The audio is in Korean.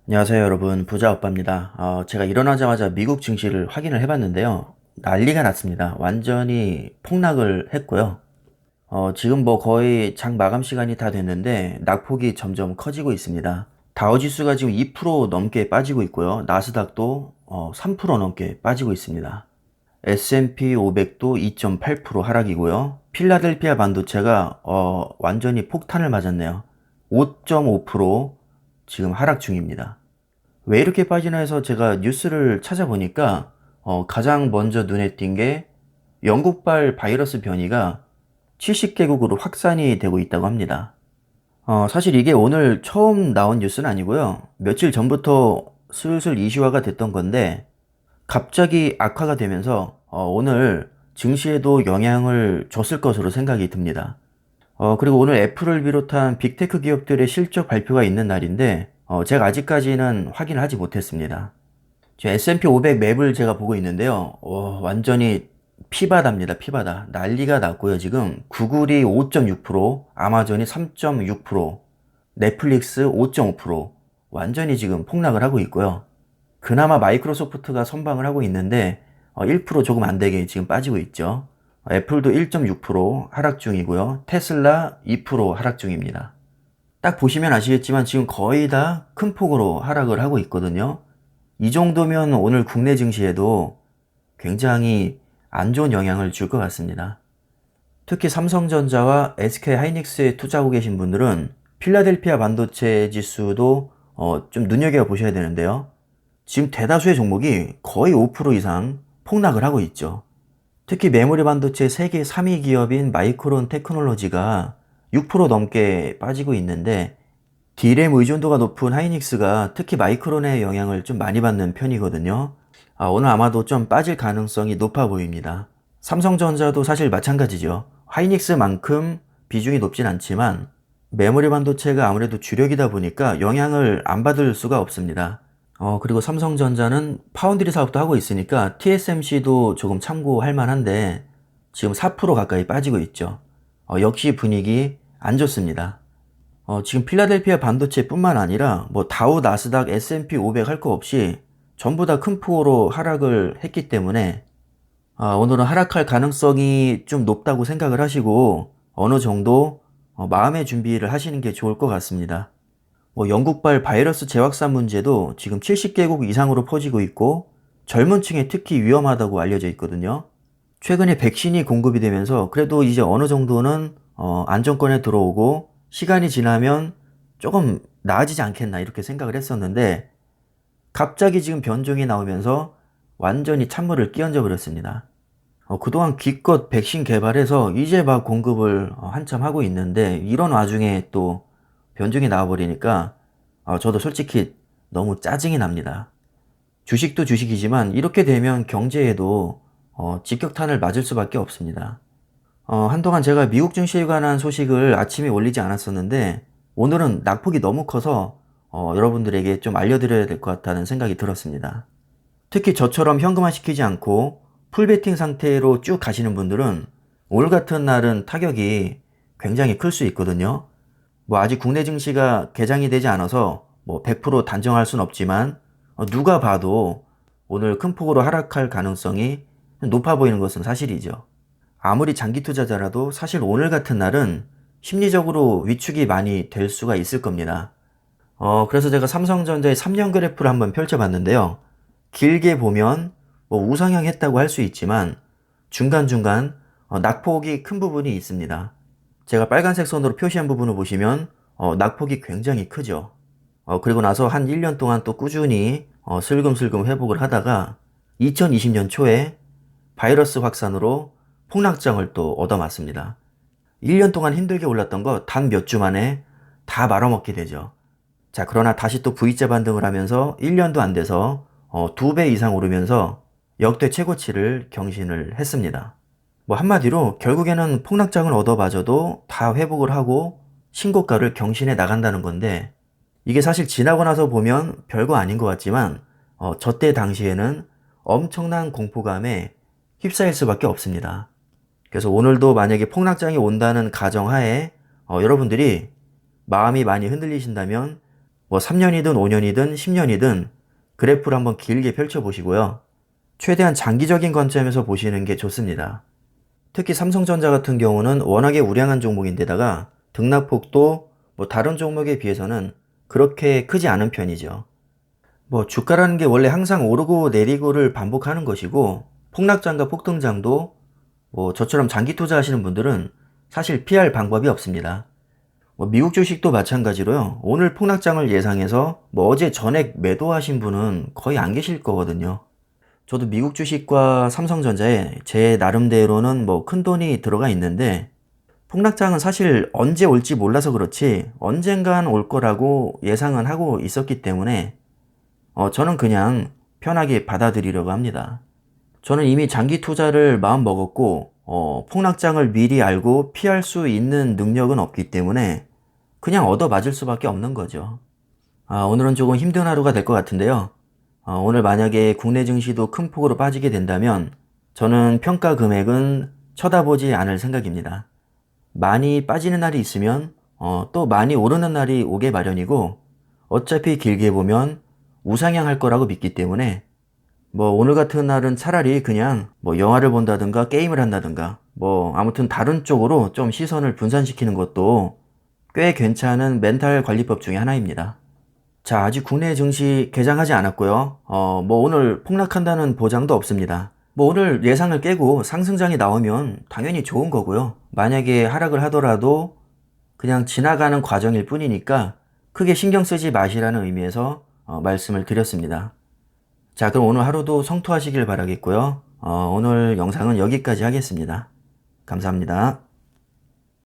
안녕하세요 여러분, 부자오빠입니다. 제가 일어나자마자 미국 증시를 확인을 해봤는데요, 난리가 났습니다. 완전히 폭락을 했고요. 지금 뭐 거의 장 마감 시간이 다 됐는데 낙폭이 점점 커지고 있습니다. 다우지수가 지금 2% 넘게 빠지고 있고요, 나스닥도 3% 넘게 빠지고 있습니다. S&P 500도 2.8% 하락이고요, 필라델피아 반도체가 완전히 폭탄을 맞았네요. 5.5% 지금 하락 중입니다. 왜 이렇게 빠지나 해서 제가 뉴스를 찾아보니까 가장 먼저 눈에 띈 게 영국발 바이러스 변이가 70개국으로 확산이 되고 있다고 합니다. 사실 이게 오늘 처음 나온 뉴스는 아니고요, 며칠 전부터 슬슬 이슈화가 됐던 건데 갑자기 악화가 되면서 오늘 증시에도 영향을 줬을 것으로 생각이 듭니다. 그리고 오늘 애플을 비롯한 빅테크 기업들의 실적 발표가 있는 날인데 제가 아직까지는 확인을 하지 못했습니다. 지금 S&P 500 맵을 제가 보고 있는데요, 완전히 피바다입니다. 피바다. 난리가 났고요. 지금 구글이 5.6%, 아마존이 3.6%, 넷플릭스 5.5%, 완전히 지금 폭락을 하고 있고요. 그나마 마이크로소프트가 선방을 하고 있는데 1% 조금 안 되게 지금 빠지고 있죠. 애플도 1.6% 하락 중이고요. 테슬라 2% 하락 중입니다. 딱 보시면 아시겠지만 지금 거의 다 큰 폭으로 하락을 하고 있거든요. 이 정도면 오늘 국내 증시에도 굉장히 안 좋은 영향을 줄 것 같습니다. 특히 삼성전자와 SK하이닉스에 투자하고 계신 분들은 필라델피아 반도체 지수도 좀 눈여겨보셔야 되는데요, 지금 대다수의 종목이 거의 5% 이상 폭락을 하고 있죠. 특히 메모리 반도체 세계 3위 기업인 마이크론 테크놀로지가 6% 넘게 빠지고 있는데, D램 의존도가 높은 하이닉스가 특히 마이크론의 영향을 좀 많이 받는 편이거든요. 오늘 아마도 좀 빠질 가능성이 높아 보입니다. 삼성전자도 사실 마찬가지죠. 하이닉스만큼 비중이 높진 않지만 메모리 반도체가 아무래도 주력이다 보니까 영향을 안 받을 수가 없습니다. 그리고 삼성전자는 파운드리 사업도 하고 있으니까 TSMC도 조금 참고할 만한데 지금 4% 가까이 빠지고 있죠. 역시 분위기 안 좋습니다. 지금 필라델피아 반도체뿐만 아니라 뭐 다우, 나스닥, S&P 500 할 거 없이 전부 다 큰 폭으로 하락을 했기 때문에 오늘은 하락할 가능성이 좀 높다고 생각을 하시고 어느 정도 마음의 준비를 하시는 게 좋을 것 같습니다. 뭐 영국발 바이러스 재확산 문제도 지금 70개국 이상으로 퍼지고 있고 젊은 층에 특히 위험하다고 알려져 있거든요. 최근에 백신이 공급이 되면서 그래도 이제 어느 정도는 안정권에 들어오고 시간이 지나면 조금 나아지지 않겠나 이렇게 생각을 했었는데 갑자기 지금 변종이 나오면서 완전히 찬물을 끼얹어 버렸습니다. 그동안 기껏 백신 개발해서 이제 막 공급을 한참 하고 있는데 이런 와중에 또 변종이 나와버리니까 저도 솔직히 너무 짜증이 납니다. 주식도 주식이지만 이렇게 되면 경제에도 직격탄을 맞을 수밖에 없습니다. 한동안 제가 미국 증시에 관한 소식을 아침에 올리지 않았었는데 오늘은 낙폭이 너무 커서 여러분들에게 좀 알려드려야 될 것 같다는 생각이 들었습니다. 특히 저처럼 현금화 시키지 않고 풀베팅 상태로 쭉 가시는 분들은 오늘 같은 날은 타격이 굉장히 클 수 있거든요. 뭐 아직 국내 증시가 개장이 되지 않아서 뭐 100% 단정할 순 없지만 누가 봐도 오늘 큰 폭으로 하락할 가능성이 높아 보이는 것은 사실이죠. 아무리 장기 투자자라도 사실 오늘 같은 날은 심리적으로 위축이 많이 될 수가 있을 겁니다. 그래서 제가 삼성전자의 3년 그래프를 한번 펼쳐봤는데요. 길게 보면 뭐 우상향 했다고 할 수 있지만 중간중간 낙폭이 큰 부분이 있습니다. 제가 빨간색 선으로 표시한 부분을 보시면 낙폭이 굉장히 크죠. 그리고 나서 한 1년 동안 또 꾸준히 슬금슬금 회복을 하다가 2020년 초에 바이러스 확산으로 폭락장을 또 얻어맞습니다. 1년 동안 힘들게 올랐던 거 단 몇 주 만에 다 말아먹게 되죠. 자, 그러나 다시 또 V자 반등을 하면서 1년도 안 돼서 2배 이상 오르면서 역대 최고치를 경신을 했습니다. 뭐 한마디로 결국에는 폭락장을 얻어맞아도 다 회복을 하고 신고가를 경신해 나간다는 건데, 이게 사실 지나고 나서 보면 별거 아닌 것 같지만 저때 당시에는 엄청난 공포감에 휩싸일 수밖에 없습니다. 그래서 오늘도 만약에 폭락장이 온다는 가정하에 여러분들이 마음이 많이 흔들리신다면 뭐 3년이든 5년이든 10년이든 그래프를 한번 길게 펼쳐보시고요. 최대한 장기적인 관점에서 보시는 게 좋습니다. 특히 삼성전자 같은 경우는 워낙에 우량한 종목인데다가 등락폭도 뭐 다른 종목에 비해서는 그렇게 크지 않은 편이죠. 뭐 주가라는 게 원래 항상 오르고 내리고를 반복하는 것이고 폭락장과 폭등장도 뭐 저처럼 장기 투자하시는 분들은 사실 피할 방법이 없습니다. 뭐 미국 주식도 마찬가지로요. 오늘 폭락장을 예상해서 뭐 어제 전액 매도하신 분은 거의 안 계실 거거든요. 저도 미국 주식과 삼성전자에 제 나름대로는 뭐 큰돈이 들어가 있는데 폭락장은 사실 언제 올지 몰라서 그렇지 언젠간 올 거라고 예상은 하고 있었기 때문에 저는 그냥 편하게 받아들이려고 합니다. 저는 이미 장기 투자를 마음 먹었고 폭락장을 미리 알고 피할 수 있는 능력은 없기 때문에 그냥 얻어맞을 수밖에 없는 거죠. 오늘은 조금 힘든 하루가 될 것 같은데요. 오늘 만약에 국내 증시도 큰 폭으로 빠지게 된다면 저는 평가 금액은 쳐다보지 않을 생각입니다. 많이 빠지는 날이 있으면 또 많이 오르는 날이 오게 마련이고 어차피 길게 보면 우상향할 거라고 믿기 때문에 뭐 오늘 같은 날은 차라리 그냥 뭐 영화를 본다든가 게임을 한다든가 뭐 아무튼 다른 쪽으로 좀 시선을 분산시키는 것도 꽤 괜찮은 멘탈 관리법 중에 하나입니다. 자, 아직 국내 증시 개장하지 않았고요. 뭐 오늘 폭락한다는 보장도 없습니다. 뭐 오늘 예상을 깨고 상승장이 나오면 당연히 좋은 거고요. 만약에 하락을 하더라도 그냥 지나가는 과정일 뿐이니까 크게 신경 쓰지 마시라는 의미에서 말씀을 드렸습니다. 자, 그럼 오늘 하루도 성투하시길 바라겠고요. 오늘 영상은 여기까지 하겠습니다. 감사합니다.